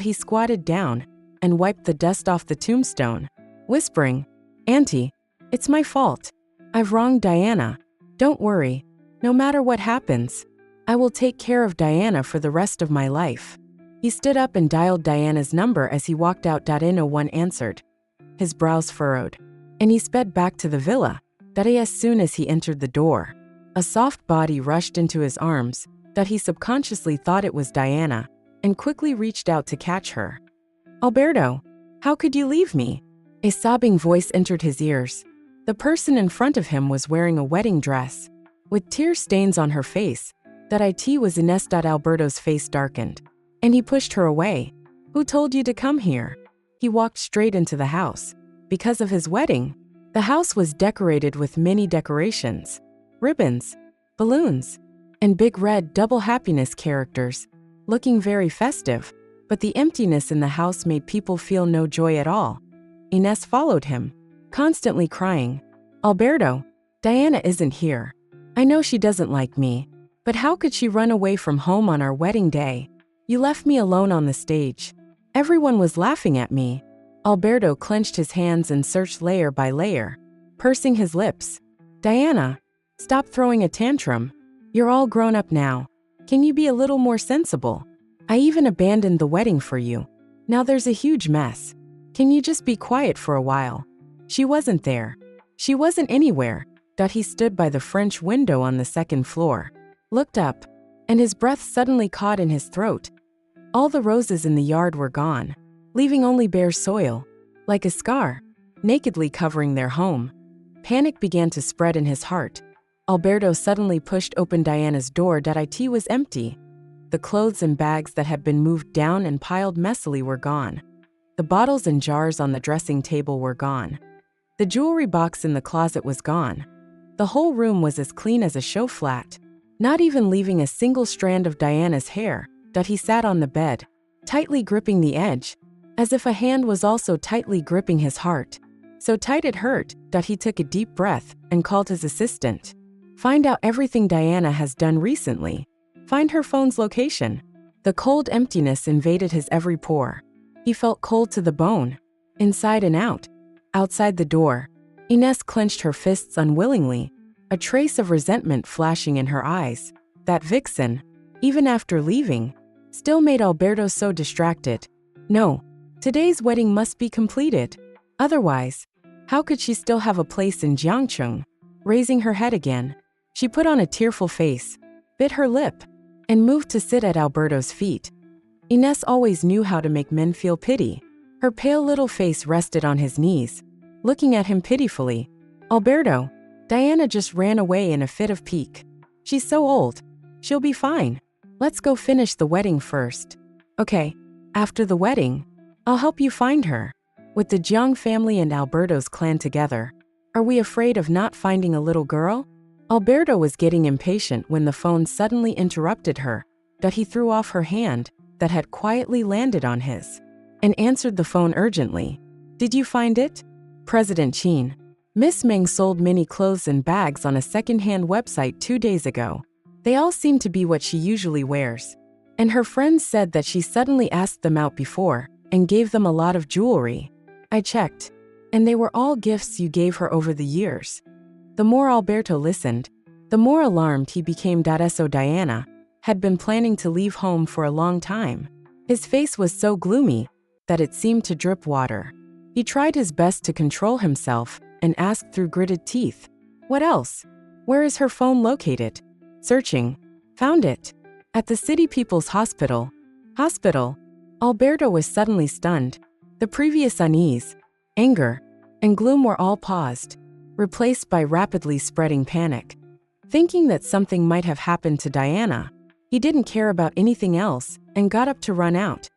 He squatted down and wiped the dust off the tombstone, whispering, "Auntie, it's my fault. I've wronged Diana. Don't worry. No matter what happens, I will take care of Diana for the rest of my life." He stood up and dialed Diana's number as he walked out. No one answered. His brows furrowed, and he sped back to the villa. As soon as he entered the door, a soft body rushed into his arms. He subconsciously thought it was Diana, and quickly reached out to catch her. "Alberto, how could you leave me?" A sobbing voice entered his ears. The person in front of him was wearing a wedding dress, with tear stains on her face. It was Ines. Alberto's face darkened, and he pushed her away. "Who told you to come here?" He walked straight into the house. Because of his wedding, the house was decorated with many decorations, ribbons, balloons, and big red double happiness characters, looking very festive, but the emptiness in the house made people feel no joy at all. Ines followed him, constantly crying, "Alberto, Diana isn't here. I know she doesn't like me, but how could she run away from home on our wedding day? You left me alone on the stage. Everyone was laughing at me." Alberto clenched his hands and searched layer by layer, pursing his lips. "Diana, stop throwing a tantrum. You're all grown up now. Can you be a little more sensible? I even abandoned the wedding for you. Now there's a huge mess. Can you just be quiet for a while?" She wasn't there. She wasn't anywhere. He stood by the French window on the second floor, looked up, and his breath suddenly caught in his throat. All the roses in the yard were gone, leaving only bare soil, like a scar, nakedly covering their home. Panic began to spread in his heart. Alberto suddenly pushed open Diana's door. It was empty. The clothes and bags that had been moved down and piled messily were gone. The bottles and jars on the dressing table were gone. The jewelry box in the closet was gone. The whole room was as clean as a show flat, not even leaving a single strand of Diana's hair. He sat on the bed, tightly gripping the edge, as if a hand was also tightly gripping his heart. So tight it hurt. He took a deep breath and called his assistant. "Find out everything Diana has done recently. Find her phone's location." The cold emptiness invaded his every pore. He felt cold to the bone, inside and out. Outside the door, Ines clenched her fists unwillingly, a trace of resentment flashing in her eyes. That vixen, even after leaving, still made Alberto so distracted. No, today's wedding must be completed. Otherwise, how could she still have a place in Jiangcheng? Raising her head again, she put on a tearful face, bit her lip, and moved to sit at Alberto's feet. Ines always knew how to make men feel pity. Her pale little face rested on his knees, looking at him pitifully. "Alberto, Diana just ran away in a fit of pique. She's so old. She'll be fine. Let's go finish the wedding first." "Okay, after the wedding, I'll help you find her." With the Jiang family and Alberto's clan together, are we afraid of not finding a little girl? Alberto was getting impatient when the phone suddenly interrupted her. He threw off her hand that had quietly landed on his, and answered the phone urgently. "Did you find it?" "President Qin." Miss Meng sold many clothes and bags on a second-hand website 2 days ago. They all seem to be what she usually wears. And her friends said that she suddenly asked them out before and gave them a lot of jewelry. I checked, and they were all gifts you gave her over the years. The more Alberto listened, the more alarmed he became. So Diana had been planning to leave home for a long time. His face was so gloomy that it seemed to drip water. He tried his best to control himself and asked through gritted teeth, "What else? Where is her phone located?" Searching. Found it. At the City People's Hospital. Alberto was suddenly stunned. The previous unease, anger, and gloom were all paused, replaced by rapidly spreading panic. Thinking that something might have happened to Diana, he didn't care about anything else and got up to run out.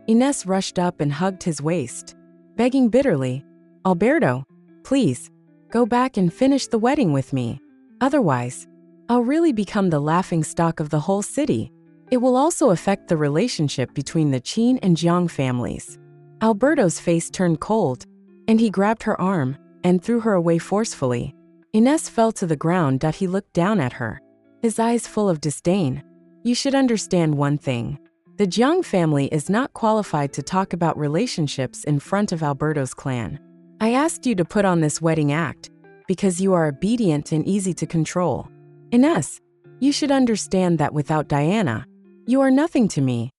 Ines rushed up and hugged his waist, begging bitterly, "Alberto, please, go back and finish the wedding with me. Otherwise, I'll really become the laughingstock of the whole city." It will also affect the relationship between the Qin and Jiang families. Alberto's face turned cold, and he grabbed her arm and threw her away forcefully. Ines fell to the ground. He looked down at her, his eyes full of disdain. "You should understand one thing. The Jiang family is not qualified to talk about relationships in front of Alberto's clan. I asked you to put on this wedding act because you are obedient and easy to control. Ines, you should understand that without Diana, you are nothing to me."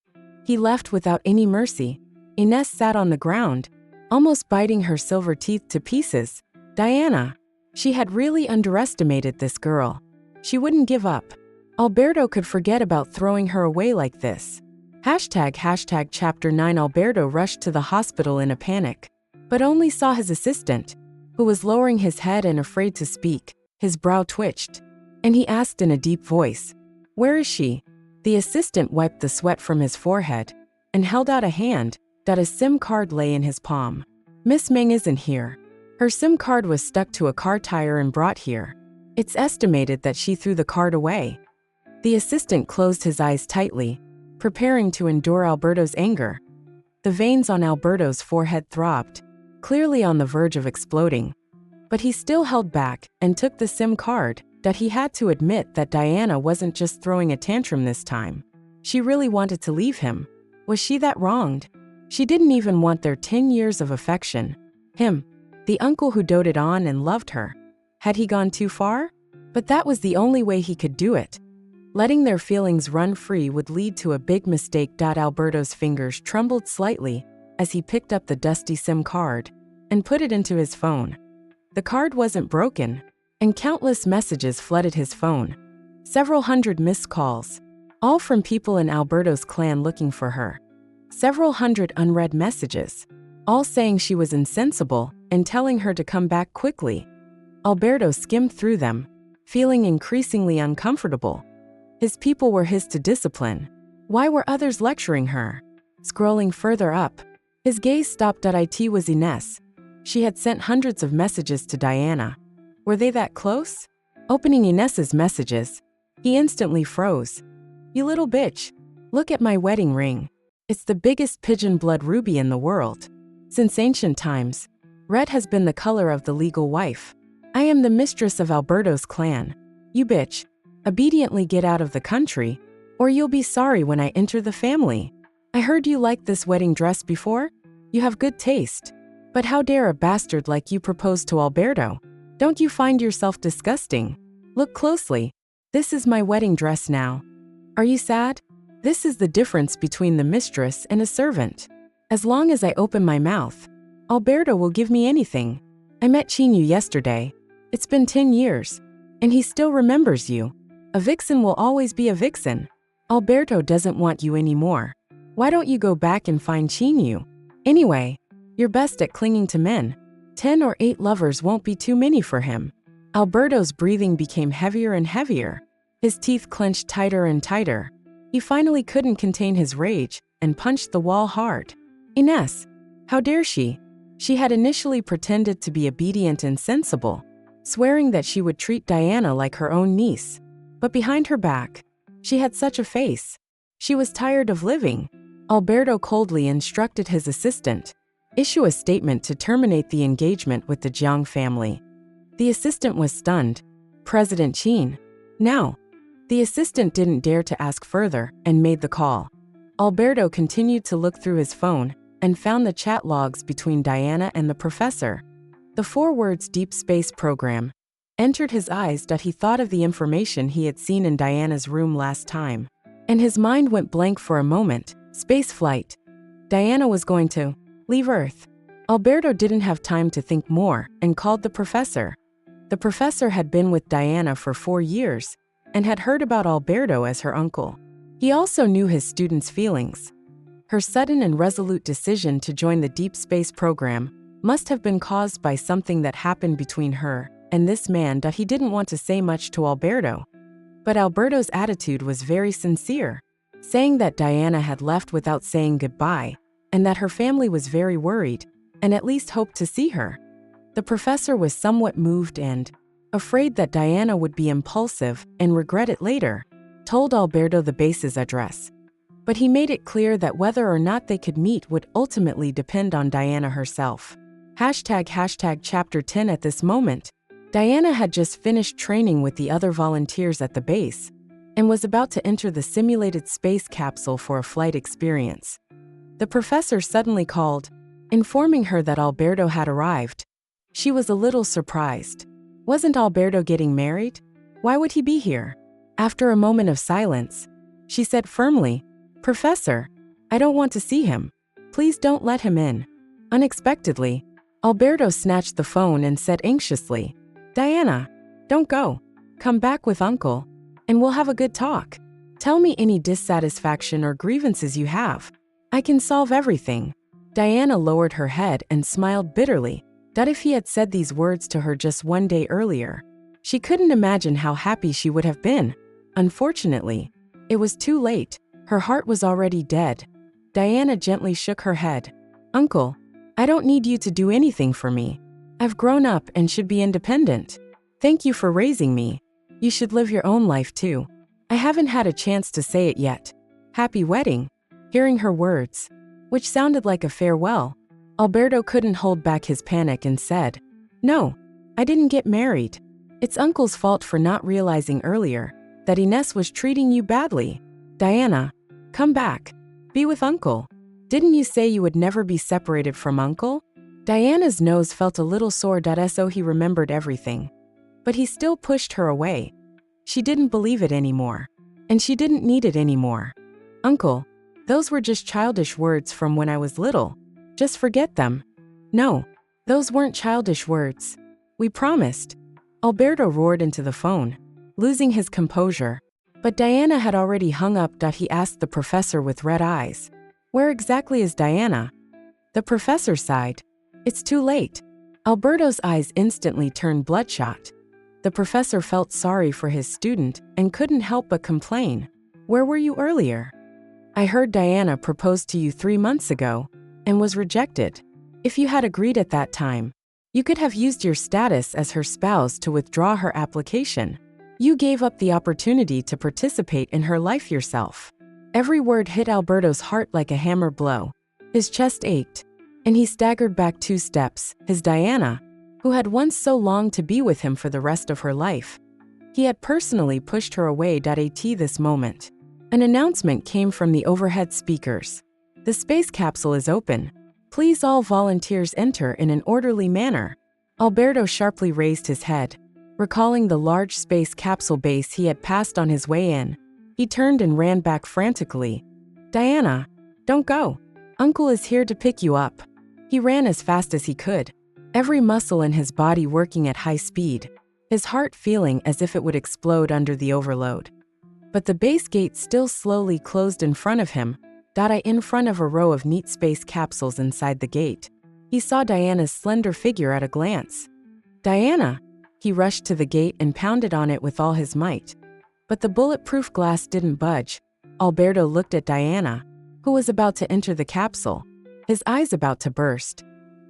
He left without any mercy. Ines sat on the ground, almost biting her silver teeth to pieces. Diana. She had really underestimated this girl. She wouldn't give up. Alberto could forget about throwing her away like this. Chapter 9. Alberto rushed to the hospital in a panic, but only saw his assistant, who was lowering his head and afraid to speak. His brow twitched, and he asked in a deep voice, "Where is she?" The assistant wiped the sweat from his forehead and held out a hand. A SIM card lay in his palm. "Miss Meng isn't here. Her SIM card was stuck to a car tire and brought here. It's estimated that she threw the card away." The assistant closed his eyes tightly, preparing to endure Alberto's anger. The veins on Alberto's forehead throbbed, clearly on the verge of exploding. But he still held back and took the SIM card. He had to admit that Diana wasn't just throwing a tantrum this time. She really wanted to leave him. Was she that wronged? She didn't even want their 10 years of affection. Him, the uncle who doted on and loved her. Had he gone too far? But that was the only way he could do it. Letting their feelings run free would lead to a big mistake. Alberto's fingers trembled slightly as he picked up the dusty SIM card and put it into his phone. The card wasn't broken, and countless messages flooded his phone. Several hundred missed calls, all from people in Alberto's clan looking for her. Several hundred unread messages, all saying she was insensible and telling her to come back quickly. Alberto skimmed through them, feeling increasingly uncomfortable. His people were his to discipline. Why were others lecturing her? Scrolling further up, his gaze stopped. It was Ines. She had sent hundreds of messages to Diana. Were they that close? Opening Ines's messages, he instantly froze. "You little bitch. Look at my wedding ring. It's the biggest pigeon blood ruby in the world. Since ancient times, red has been the color of the legal wife. I am the mistress of Alberto's clan. You bitch, obediently get out of the country, or you'll be sorry when I enter the family. I heard you liked this wedding dress before. You have good taste. But how dare a bastard like you propose to Alberto? Don't you find yourself disgusting? Look closely. This is my wedding dress now. Are you sad? This is the difference between the mistress and a servant. As long as I open my mouth, Alberto will give me anything. I met Chinyu yesterday. It's been 10 years, and he still remembers you. A vixen will always be a vixen. Alberto doesn't want you anymore. Why don't you go back and find Chinyu? Anyway, you're best at clinging to men. 10 or 8 lovers won't be too many for him." Alberto's breathing became heavier and heavier. His teeth clenched tighter and tighter. He finally couldn't contain his rage and punched the wall hard. Ines, how dare she? She had initially pretended to be obedient and sensible, swearing that she would treat Diana like her own niece. But behind her back, she had such a face. She was tired of living. Alberto coldly instructed his assistant, "Issue a statement to terminate the engagement with the Jiang family." The assistant was stunned. President Chin. Now. The assistant didn't dare to ask further and made the call. Alberto continued to look through his phone and found the chat logs between Diana and the professor. The 4 words "deep space program" entered his eyes. He thought of the information he had seen in Diana's room last time, and his mind went blank for a moment. Space flight. Diana was going to leave Earth. Alberto didn't have time to think more and called the professor. The professor had been with Diana for 4 years and had heard about Alberto as her uncle. He also knew his students' feelings. Her sudden and resolute decision to join the deep space program must have been caused by something that happened between her and this man. He didn't want to say much to Alberto, but Alberto's attitude was very sincere, saying that Diana had left without saying goodbye and that her family was very worried and at least hoped to see her. The professor was somewhat moved and, afraid that Diana would be impulsive and regret it later, told Alberto the base's address. But he made it clear that whether or not they could meet would ultimately depend on Diana herself. Chapter 10. At this moment, Diana had just finished training with the other volunteers at the base and was about to enter the simulated space capsule for a flight experience. The professor suddenly called, informing her that Alberto had arrived. She was a little surprised. Wasn't Alberto getting married? Why would he be here? After a moment of silence, she said firmly, "Professor, I don't want to see him. Please don't let him in." Unexpectedly, Alberto snatched the phone and said anxiously, "Diana, don't go. Come back with Uncle, and we'll have a good talk. Tell me any dissatisfaction or grievances you have. I can solve everything." Diana lowered her head and smiled bitterly. That if he had said these words to her just 1 day earlier, she couldn't imagine how happy she would have been. Unfortunately, it was too late. Her heart was already dead. Diana gently shook her head. "Uncle, I don't need you to do anything for me. I've grown up and should be independent. Thank you for raising me. You should live your own life too. I haven't had a chance to say it yet. Happy wedding." Hearing her words, which sounded like a farewell, Alberto couldn't hold back his panic and said, "No, I didn't get married. It's Uncle's fault for not realizing earlier that Ines was treating you badly. Diana, come back. Be with Uncle. Didn't you say you would never be separated from Uncle?" Diana's nose felt a little sore. So he remembered everything. But he still pushed her away. She didn't believe it anymore. And she didn't need it anymore. "Uncle, those were just childish words from when I was little. Just forget them." "No, those weren't childish words. We promised." Alberto roared into the phone, losing his composure. But Diana had already hung up. He asked the professor with red eyes, "Where exactly is Diana?" The professor sighed. "It's too late." Alberto's eyes instantly turned bloodshot. The professor felt sorry for his student and couldn't help but complain. "Where were you earlier? I heard Diana proposed to you 3 months ago and was rejected. If you had agreed at that time, you could have used your status as her spouse to withdraw her application. You gave up the opportunity to participate in her life yourself." Every word hit Alberto's heart like a hammer blow. His chest ached, and he staggered back 2 steps. His Diana, who had once so longed to be with him for the rest of her life. He had personally pushed her away. At this moment, an announcement came from the overhead speakers. "The space capsule is open. Please all volunteers enter in an orderly manner." Alberto sharply raised his head, recalling the large space capsule base he had passed on his way in. He turned and ran back frantically. "Diana, don't go. Uncle is here to pick you up." He ran as fast as he could, every muscle in his body working at high speed, his heart feeling as if it would explode under the overload. But the base gate still slowly closed in front of him. In front of a row of neat space capsules inside the gate, he saw Diana's slender figure at a glance. "Diana!" He rushed to the gate and pounded on it with all his might. But the bulletproof glass didn't budge. Alberto looked at Diana, who was about to enter the capsule, his eyes about to burst.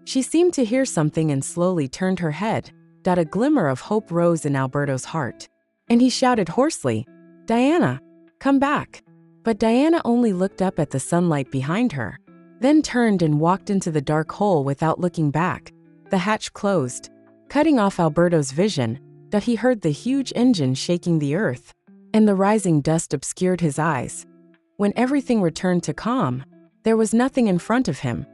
She seemed to hear something and slowly turned her head. A glimmer of hope rose in Alberto's heart, and he shouted hoarsely, "Diana, come back." But Diana only looked up at the sunlight behind her, then turned and walked into the dark hole without looking back. The hatch closed, cutting off Alberto's vision, that he heard the huge engine shaking the earth, and the rising dust obscured his eyes. When everything returned to calm, there was nothing in front of him.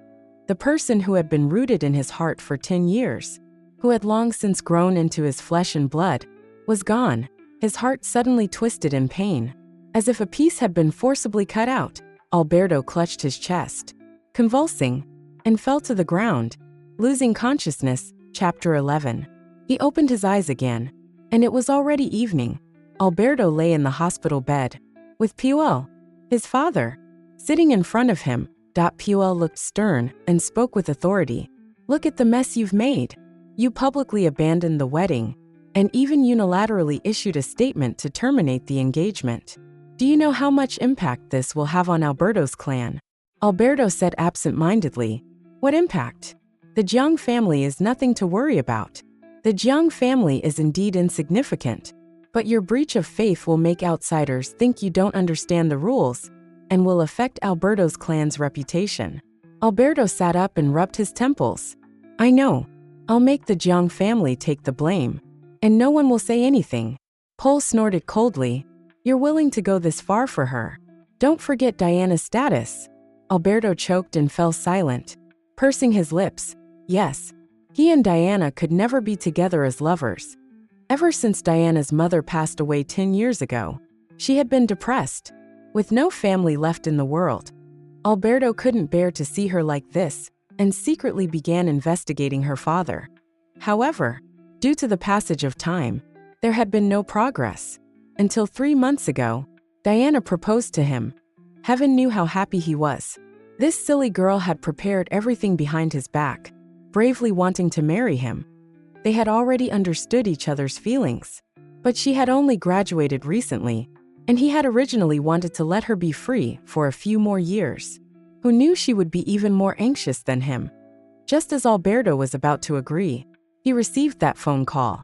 The person who had been rooted in his heart for 10 years, who had long since grown into his flesh and blood, was gone. His heart suddenly twisted in pain, as if a piece had been forcibly cut out. Alberto clutched his chest, convulsing, and fell to the ground, losing consciousness. Chapter 11. He opened his eyes again, and it was already evening. Alberto lay in the hospital bed, with Puel, his father, sitting in front of him. Puel looked stern and spoke with authority. "Look at the mess you've made. You publicly abandoned the wedding, and even unilaterally issued a statement to terminate the engagement. Do you know how much impact this will have on Alberto's clan?" Alberto said absent-mindedly, "What impact? The Jiang family is nothing to worry about. The Jiang family is indeed insignificant, but your breach of faith will make outsiders think you don't understand the rules, and will affect Alberto's clan's reputation." Alberto sat up and rubbed his temples. "I know. I'll make the Jiang family take the blame, and no one will say anything." Paul snorted coldly. "You're willing to go this far for her. Don't forget Diana's status." Alberto choked and fell silent, pursing his lips. Yes, he and Diana could never be together as lovers. Ever since Diana's mother passed away 10 years ago, she had been depressed, with no family left in the world. Alberto couldn't bear to see her like this, and secretly began investigating her father. However, due to the passage of time, there had been no progress. Until 3 months ago, Diana proposed to him. Heaven knew how happy he was. This silly girl had prepared everything behind his back, bravely wanting to marry him. They had already understood each other's feelings, but she had only graduated recently, and he had originally wanted to let her be free for a few more years. Who knew she would be even more anxious than him? Just as Alberto was about to agree, he received that phone call.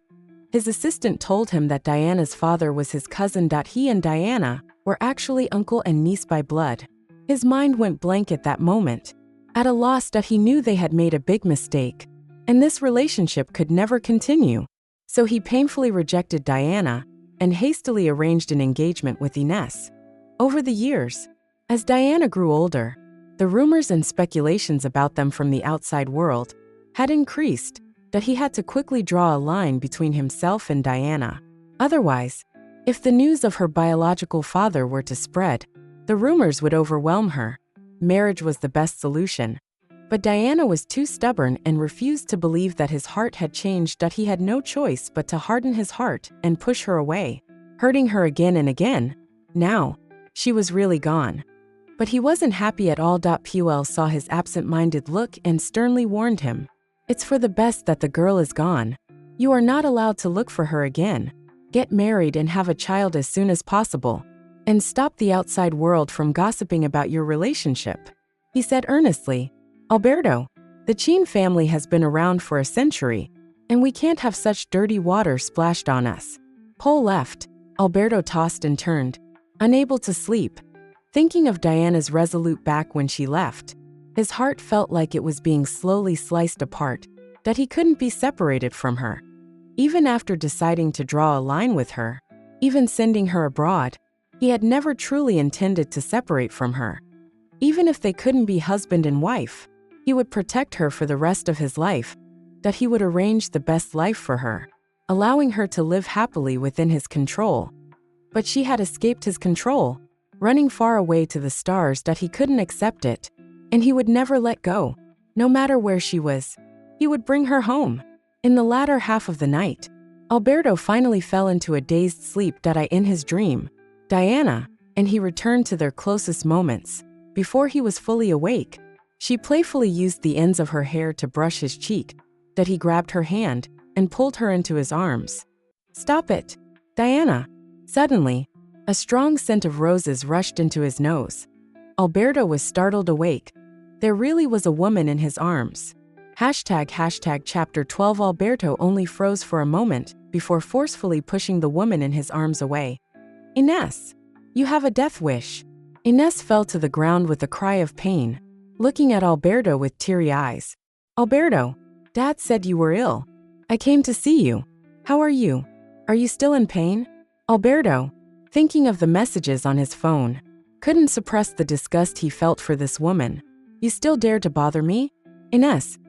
His assistant told him that Diana's father was his cousin. He and Diana were actually uncle and niece by blood. His mind went blank at that moment, at a loss. He knew they had made a big mistake, and this relationship could never continue. So he painfully rejected Diana and hastily arranged an engagement with Ines. Over the years, as Diana grew older, the rumors and speculations about them from the outside world had increased, that he had to quickly draw a line between himself and Diana. Otherwise, if the news of her biological father were to spread, the rumors would overwhelm her. Marriage was the best solution. But Diana was too stubborn and refused to believe that his heart had changed. He had no choice but to harden his heart and push her away, hurting her again and again. Now, she was really gone. But he wasn't happy at all. Puel saw his absent-minded look and sternly warned him. "It's for the best that the girl is gone. You are not allowed to look for her again. Get married and have a child as soon as possible, and stop the outside world from gossiping about your relationship," he said earnestly. "Alberto, the Qin family has been around for a century, and we can't have such dirty water splashed on us." Paul left. Alberto tossed and turned, unable to sleep, thinking of Diana's resolute back when she left. His heart felt like it was being slowly sliced apart, that he couldn't be separated from her. Even after deciding to draw a line with her, even sending her abroad, he had never truly intended to separate from her. Even if they couldn't be husband and wife, he would protect her for the rest of his life, that he would arrange the best life for her, allowing her to live happily within his control. But she had escaped his control, running far away to the stars. He couldn't accept it, and he would never let go. No matter where she was, he would bring her home. In the latter half of the night, Alberto finally fell into a dazed sleep. In his dream, Diana and he returned to their closest moments. Before he was fully awake, she playfully used the ends of her hair to brush his cheek. He grabbed her hand and pulled her into his arms. "Stop it, Diana." Suddenly, a strong scent of roses rushed into his nose. Alberto was startled awake. There really was a woman in his arms. Chapter 12. Alberto only froze for a moment before forcefully pushing the woman in his arms away. "Ines, you have a death wish." Ines fell to the ground with a cry of pain, looking at Alberto with teary eyes. "Alberto, Dad said you were ill. I came to see you. How are you? Are you still in pain? Alberto, thinking of the messages on his phone, couldn't suppress the disgust he felt for this woman. You still dare to bother me? Ines,